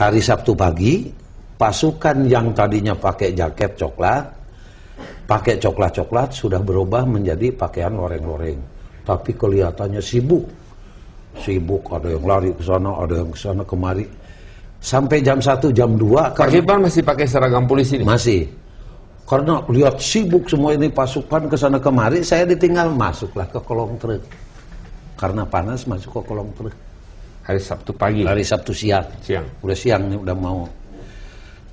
Hari Sabtu pagi, pasukan yang tadinya pakai jaket coklat, pakai coklat-coklat sudah berubah menjadi pakaian loreng-loreng. Tapi kelihatannya sibuk. Sibuk, ada yang lari ke sana, ada yang ke sana kemari. Sampai jam 1, jam 2. Pak Kipman masih pakai seragam polisi ini? Masih. Karena lihat sibuk semua ini pasukan ke sana kemari, saya ditinggal masuklah ke kolong truk. Karena panas masuk ke kolong truk. Hari Sabtu pagi? Hari Sabtu siang. Siang. Udah siang nih, udah mau.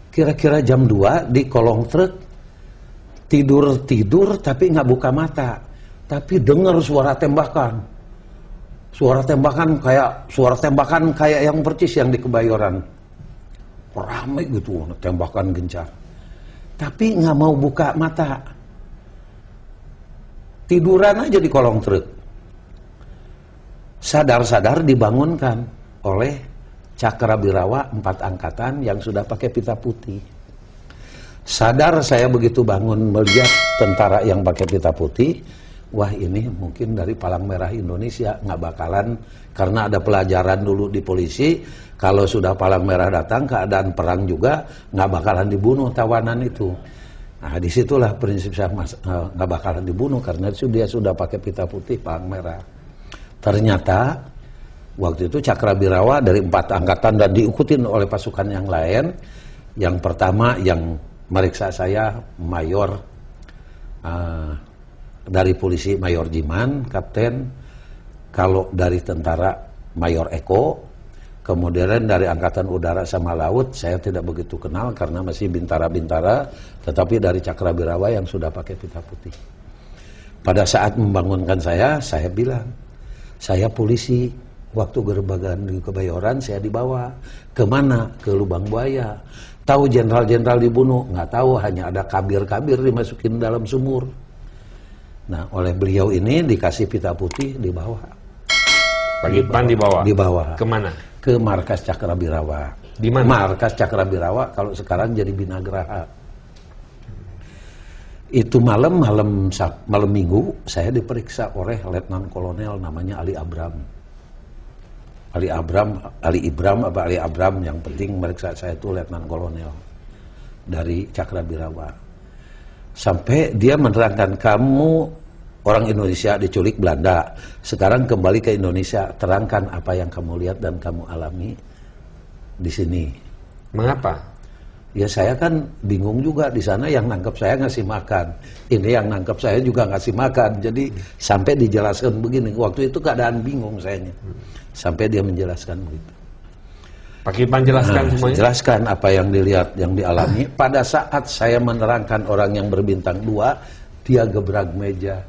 Kira-kira jam 2 di kolong truk, tidur tapi nggak buka mata. Tapi dengar suara tembakan. Suara tembakan kayak yang percis yang di Kebayoran. Ramai gitu, tembakan gencar. Tapi nggak mau buka mata. Tiduran aja di kolong truk. Sadar-sadar dibangunkan oleh Cakrabirawa 4 angkatan yang sudah pakai pita putih. Sadar saya begitu bangun melihat tentara yang pakai pita putih, wah ini mungkin dari Palang Merah Indonesia, nggak bakalan, karena ada pelajaran dulu di polisi, kalau sudah Palang Merah datang keadaan perang juga nggak bakalan dibunuh tawanan itu. Nah disitulah prinsip saya, nggak bakalan dibunuh karena dia sudah pakai pita putih Palang Merah. Ternyata waktu itu Cakrabirawa dari 4 angkatan dan diikutin oleh pasukan yang lain. Yang pertama yang meriksa saya mayor dari polisi Mayor Jiman, kapten. Kalau dari tentara Mayor Eko. Kemudian dari angkatan udara sama laut saya tidak begitu kenal karena masih bintara-bintara, tetapi dari Cakrabirawa yang sudah pakai pita putih. Pada saat membangunkan saya bilang, saya polisi, waktu gerbagan di Kebayoran saya dibawa. Kemana? Ke Lubang Buaya. Tahu jenderal-jenderal dibunuh? Nggak tahu, hanya ada kabir-kabir dimasukin dalam sumur. Nah, oleh beliau ini dikasih pita putih, dibawa. Pak Kipman dibawa? Dibawa. Kemana? Ke markas Cakrabirawa. Di mana? Markas Cakrabirawa, kalau sekarang jadi Binagraha. Itu malam minggu saya diperiksa oleh Letnan Kolonel namanya Ali Abram. Ali Abram yang penting meriksa saya itu Letnan Kolonel dari Cakrabirawa. Sampai dia menerangkan, kamu orang Indonesia diculik Belanda, sekarang kembali ke Indonesia, terangkan apa yang kamu lihat dan kamu alami di sini. Mengapa? Ya saya kan bingung juga, di sana yang nangkep saya ngasih makan, ini yang nangkep saya juga ngasih makan, jadi sampai dijelaskan begini. Waktu itu keadaan bingung sayanya, sampai dia menjelaskan begitu. Pak Kipman jelaskan semuanya? Jelaskan apa yang dilihat, yang dialami. Pada saat saya menerangkan orang yang berbintang 2, dia gebrak meja.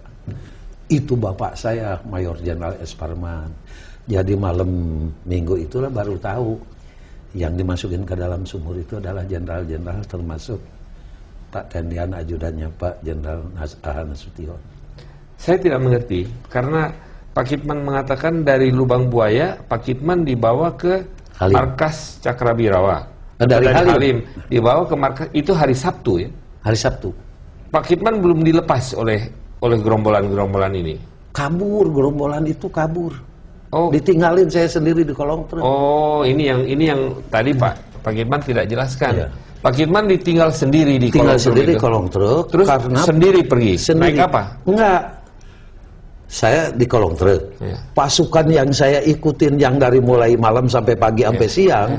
Itu bapak saya, Mayor Jenderal S. Parman. Jadi malam minggu itulah baru tahu yang dimasukin ke dalam sumur itu adalah jenderal-jenderal, termasuk Pak Tendian ajudannya Pak Jenderal Nasution. Saya tidak mengerti, karena Pak Kipman mengatakan dari Lubang Buaya, Pak Kipman dibawa ke Halim. Markas Cakrabirawa. Dari Halim dibawa ke markas, itu hari Sabtu ya? Hari Sabtu. Pak Kipman belum dilepas oleh gerombolan-gerombolan ini? Kabur, gerombolan itu kabur. Oh, ditinggalin saya sendiri di kolong truk. Oh, ini yang tadi Pak Kipman tidak jelaskan. Iya. Pak Kipman ditinggal sendiri di kolong truk. Sendiri di kolong truk. Terus karena sendiri pergi. Sendiri. Naik apa? Enggak. Saya di kolong truk. Iya. Pasukan yang saya ikutin yang dari mulai malam sampai pagi sampai siang,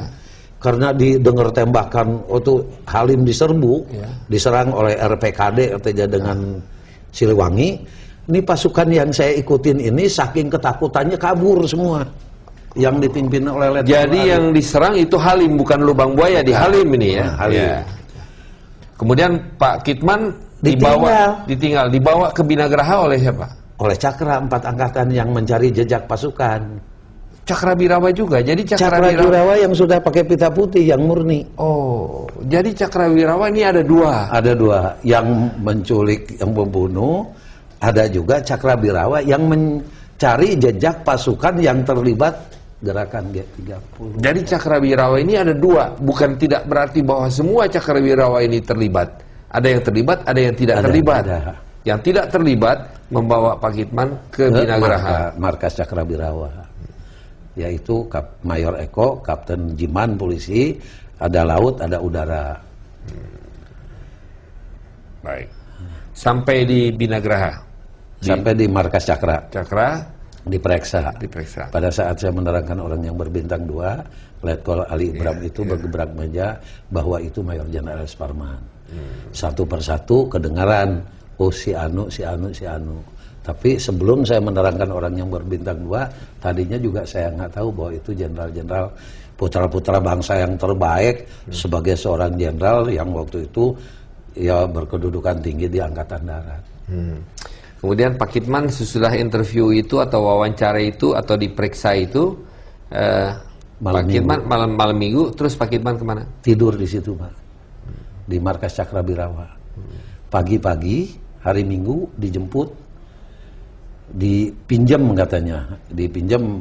karena didengar tembakan waktu Halim diserbu, diserang oleh RPKD artinya dengan Siliwangi. Ini pasukan yang saya ikutin ini saking ketakutannya kabur semua. Yang dipimpin oleh Letnan. Jadi yang diserang itu Halim, bukan Lubang Buaya, di Halim ini ya. Halim. Ya. Kemudian Pak Kipman dibawa ke Binagraha oleh siapa? Oleh Cakra 4 angkatan yang mencari jejak pasukan. Cakrabirawa juga. Jadi Cakrabirawa yang sudah pakai pita putih yang murni. Oh, jadi Cakrabirawa ini ada 2. Ada 2, yang menculik, yang membunuh. Ada juga Cakrabirawa yang mencari jejak pasukan yang terlibat gerakan G30. Jadi Cakrabirawa ini ada 2, bukan tidak berarti bahwa semua Cakrabirawa ini terlibat. Ada yang terlibat, ada yang tidak terlibat. Ada. Yang tidak terlibat membawa Pak Kipman ke Binagraha. Markas Cakrabirawa. yaitu Mayor Eko, Kapten Jiman polisi, ada laut, ada udara. Baik. Sampai di Binagraha. Sampai di markas Cakra. Cakra diperiksa. Pada saat saya menerangkan orang yang berbintang 2, Letkol Ali Ibram itu bergebrak meja bahwa itu Mayor Jenderal S. Parman. Satu persatu kedengaran, oh si Anu. Tapi sebelum saya menerangkan orang yang berbintang 2, tadinya juga saya nggak tahu bahwa itu jenderal-jenderal putra-putra bangsa yang terbaik sebagai seorang jenderal yang waktu itu ya berkedudukan tinggi di Angkatan Darat. Kemudian Pak Kitman sesudah interview itu atau wawancara itu atau diperiksa itu, Pak Kitman malam minggu, terus Pak Kitman kemana? Tidur di situ, Pak, di markas Cakra Birawa. Pagi-pagi hari Minggu dijemput, dipinjam katanya, dipinjam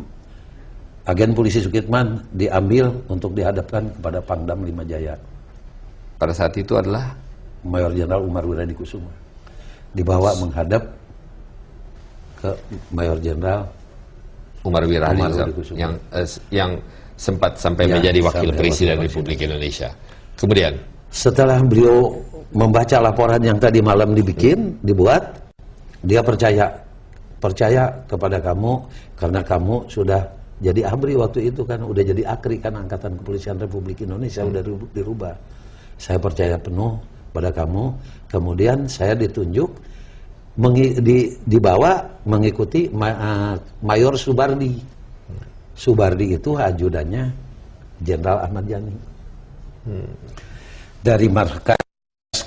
agen polisi Sukitman, diambil untuk dihadapkan kepada Pangdam 5 Jaya. Pada saat itu adalah Mayor Jenderal Umar Wiradikusuma, dibawa menghadap ke Mayor Jenderal Umar Wiradikusuma yang sempat sampai menjadi Wakil Presiden Republik Indonesia. Kemudian setelah beliau membaca laporan yang tadi malam dibuat, dia percaya kepada kamu karena kamu sudah jadi ABRI waktu itu kan, udah jadi AKRI kan, Angkatan Kepolisian Republik Indonesia udah dirubah. Saya percaya penuh pada kamu. Kemudian saya ditunjuk dibawa mengikuti Mayor Subardi. Subardi itu ajudannya Jenderal Ahmad Yani. Dari markas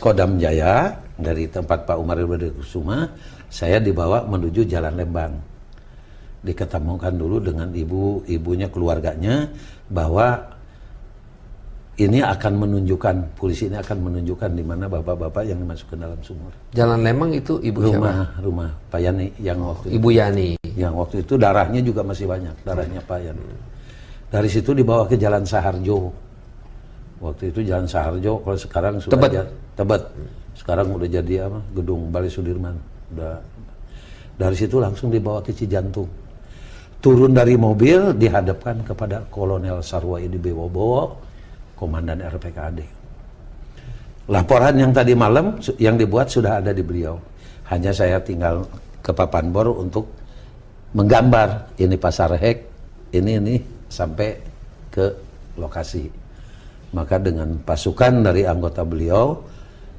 Kodam Jaya, dari tempat Pak Umar Wiradikusuma, saya dibawa menuju Jalan Lembang. Diketemukan dulu dengan ibunya, keluarganya, bahwa ini akan menunjukkan, polisi ini akan menunjukkan di mana bapak-bapak yang dimasukkan dalam sumur. Jalan Lembang itu ibu siapa? Rumah Pak Yani yang waktu Ibu Yani. Yang waktu itu darahnya juga masih banyak, darahnya Pak Yani. Dari situ dibawa ke Jalan Saharjo. Waktu itu Jalan Saharjo, kalau sekarang sudah Tebet. Sekarang udah jadi apa? Gedung Balai Sudirman. Dari situ langsung dibawa ke Cijantung. Turun dari mobil dihadapkan kepada Kolonel Sarwaidi Wibowo, Komandan RPKAD. Laporan yang tadi malam yang dibuat sudah ada di beliau. Hanya saya tinggal ke Papanbor untuk menggambar ini Pasar Hek, ini sampai ke lokasi. Maka dengan pasukan dari anggota beliau,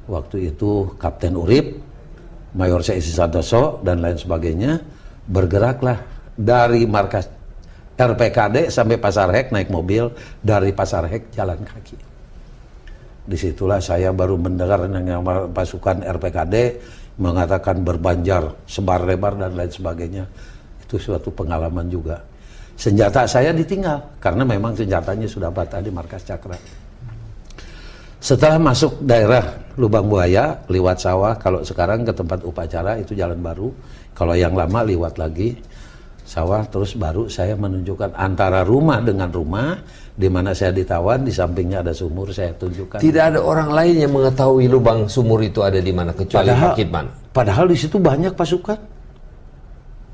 waktu itu Kapten Urip, Mayor Seisi Santoso, dan lain sebagainya, bergeraklah dari markas RPKD sampai Pasar Hek naik mobil, dari Pasar Hek jalan kaki. Disitulah saya baru mendengar yang pasukan RPKD mengatakan berbanjar, sebar lebar dan lain sebagainya. Itu suatu pengalaman juga. Senjata saya ditinggal karena memang senjatanya sudah bata di markas Cakra. Setelah masuk daerah Lubang Buaya, lewat sawah, kalau sekarang ke tempat upacara itu jalan baru, kalau yang lama lewat lagi sawah, terus baru saya menunjukkan antara rumah dengan rumah, di mana saya ditawan, di sampingnya ada sumur, saya tunjukkan. Tidak ada orang lain yang mengetahui lubang sumur itu ada di mana kecuali Pak Kitman. Padahal di situ banyak pasukan.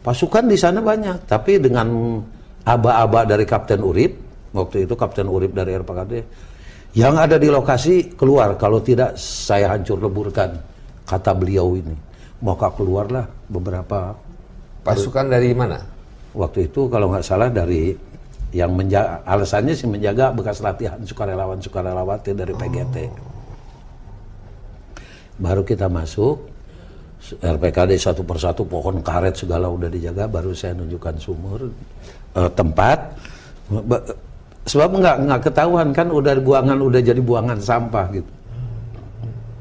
Pasukan di sana banyak, tapi dengan aba-aba dari Kapten Urip, waktu itu Kapten Urip dari RPKD, yang ada di lokasi keluar, kalau tidak saya hancur leburkan, kata beliau ini. Maka keluarlah beberapa pasukan dari mana? Waktu itu kalau nggak salah dari yang menjaga, alasannya sih menjaga bekas latihan sukarelawan-sukarelawati dari PGT. Baru kita masuk RPKD satu persatu, pohon karet segala udah dijaga, baru saya nunjukkan sumur, tempat. Sebab nggak ketahuan kan, udah jadi buangan sampah gitu.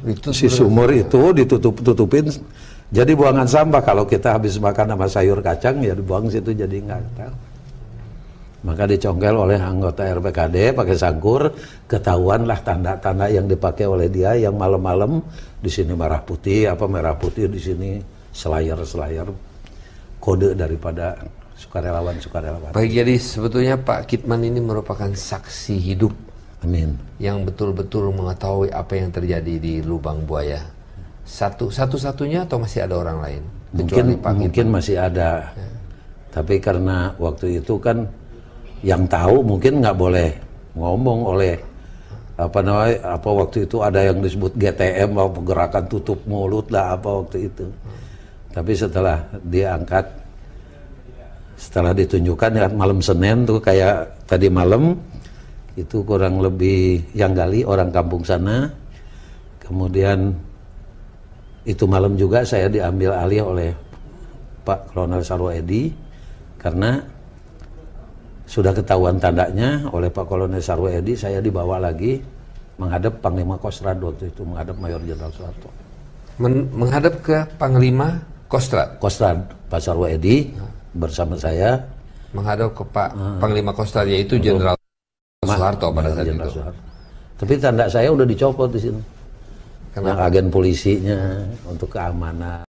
Itu si sumur itu ditutupin jadi buangan sampah. Kalau kita habis makan sama sayur kacang ya dibuang situ, jadi nggak tahu. Maka dicongkel oleh anggota RPKD pakai sangkur, ketahuanlah tanda-tanda yang dipakai oleh dia, yang malam-malam di sini merah putih di sini selayar kode daripada sukarelawan. Baik, jadi sebetulnya Pak Kitman ini merupakan saksi hidup. Amin. Yang betul-betul mengetahui apa yang terjadi di Lubang Buaya. Satu-satunya atau masih ada orang lain? Mungkin masih ada. Ya. Tapi karena waktu itu kan Yang tahu mungkin nggak boleh ngomong oleh apa waktu itu ada yang disebut GTM, gerakan tutup mulut lah apa waktu itu. Tapi setelah diangkat, setelah ditunjukkan ya malam Senin tuh kayak tadi malam itu kurang lebih yang gali orang kampung sana. Kemudian itu malam juga saya diambil alih oleh Pak Kolonel Sarwo Edi karena sudah ketahuan tandanya oleh Pak Kolonel Sarwo Edi, saya dibawa lagi menghadap Panglima Kostrad waktu itu, menghadap Mayor Jenderal Soeharto. Menghadap ke Panglima Kostrad? Kostrad, Pak Sarwo Edi bersama saya. Menghadap ke Pak Panglima Kostrad, yaitu Jenderal Soeharto pada saat itu. Soeharto. Tapi tanda saya udah dicopot di sini. Kenapa? Yang agen polisinya untuk keamanan.